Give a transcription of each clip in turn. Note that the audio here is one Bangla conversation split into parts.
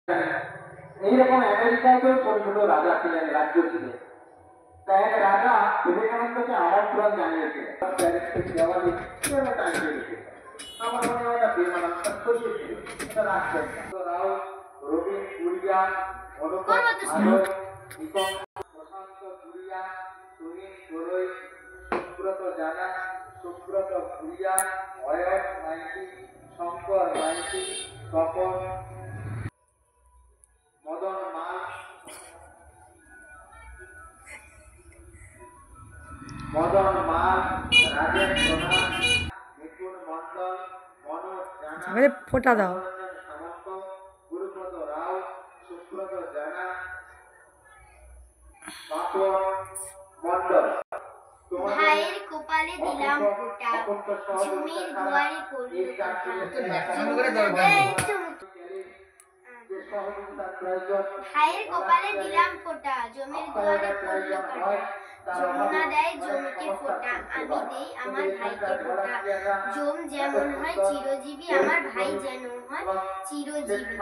এইরকম আমেরিকাতেও ছোট ছোট রাজা ছিলেন, রাজ্য ছিলেন। তা এক রাজা বিবেকানন্দকে আমন্ত্রণ জানিয়েছিলেন দেওয়ালি কিভাবে টাঙিয়ে রেখেছে। আমার মনে হয় না বিবেকানন্দটা সরিয়েছিল, এটা রাখবেন না। রাও, রবীন কুরিয়া, আলোক, নিকম, প্রশান্ত কুরিয়া, তুহিন দোলই, সুব্রত জানা, সুব্রত কুরিয়া, অয়ন মাইতি, শঙ্কর মাইতি, তপন, মদন মাল, রাজেশ প্রধান, নিপুণ মন্ডল, মনোজ জানা, ফোটা দাও, সামন্ত, গুরুপদ রাও, সুব্রত জানা, বাপন মন্ডল। ভাইয়ের কপালে দিলাম ফোঁটা, জমির দুয়ারে পড়ল কাঁটা। ভাইয়ের কপালে দিলাম ফোঁটা, জমির দুয়ারে পড়ল কাঁটা। যমুনা দেয় জমিকে ফোঁটা, আমি দেই আমার ভাইকে ফোঁটা। জম যেমন হয় চিরজীবী, আমার ভাই যেন হয় চিরজীবী।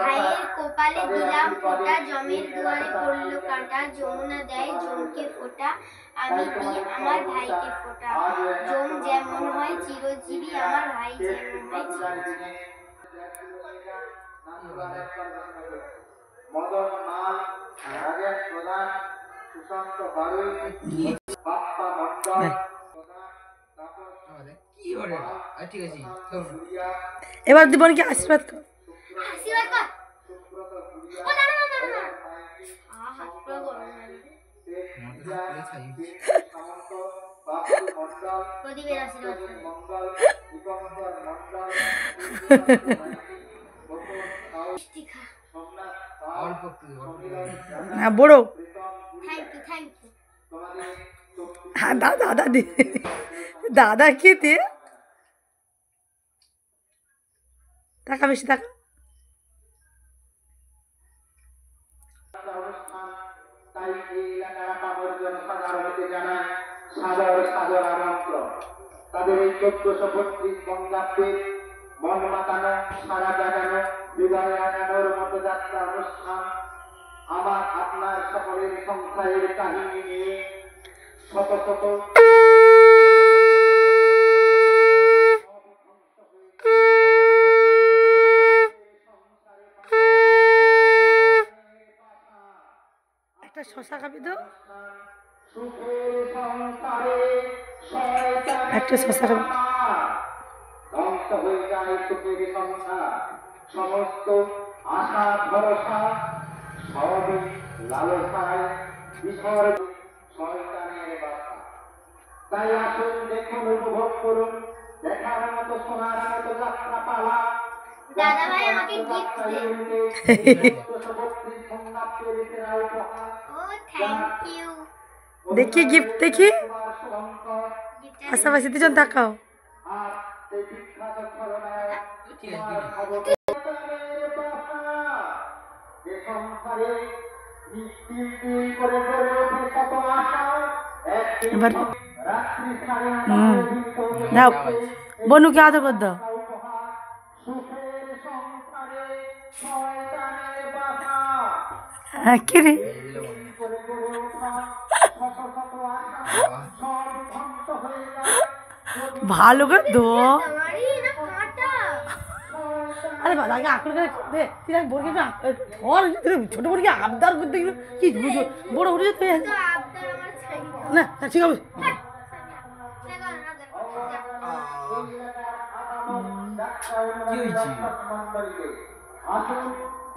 ভাইয়ের কপালে দিলাম ফোঁটা, জমের দুয়ারে পড়ল কাঁটা। যমুনা দেয় জমকে ফোঁটা, আমি দিই আমার ভাইকে ফোঁটা। জম যেমন হয় চিরজীবী, আমার ভাই যেন হয় চিরজীবী। মদন মাল, রাজেশ প্রধান, সুশান্ত বারুই, বাপ্পা মন্ডল, এবার জীবনকে আশীর্বাদ কর। আশীর্বাদ কর। ও দাঁড়া দাঁড়া দাঁড়া, হাত পুরো গরম লাগে। প্রদীপের আশীর্বাদ কর। মিষ্টি খা। হ্যাঁ বড়, থ্যাংক ইউ থ্যাংক ইউ। হ্যাঁ দাদা দাদি, দাদা খেতে টাকা বেশি টাকা। তাই এই এলাকার আপামর জনসাধারণকে জানায় সাদর সাদর আমন্ত্রণ। তাদের এই 1432 বঙ্গাব্দে মন মাতানো, সারা জাগানো, হৃদয় আগানোর মতো যাত্রা অনুষ্ঠান আমার আপনার সকলের সংখ্যায়ের কাহিনী নিয়ে শত শত একটা শশা খাবি তো, একটা শশা খাবি। ধ্বংস হয়ে যায় সুখের সংসার, সমস্ত আশা ভরসা সবই লালসায় বিসর্গ শয়তানের বাসা। তাই আসুন দেখুন, উপভোগ করুন, দেখার মতো শোনার মতো যাত্রা পালা। দাদা ভাই আমাকে গিফট দে। ও থ্যাংক ইউ। দেখি গিফট দেখি, পাশাপাশি দুজন তাকাও। এবার দাও, বনুকে আদর কর দাও। হ্যাঁ কে রে, ভালো করে দো। আরে বাবা আগে আঁকড়ে দে, তুই আগে বড়কে ধর, ছোট বড়কে আবদার করতে গেলে কি বুঝো, বড় উঠে তুই না ঠিক আছে। আসুন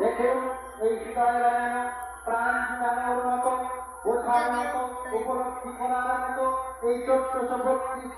দেখুন এই হৃদয় রাঙানো, প্রাণ জানানোর মতো, বোঝার মতো, উপলব্ধি করার মতো এই 1432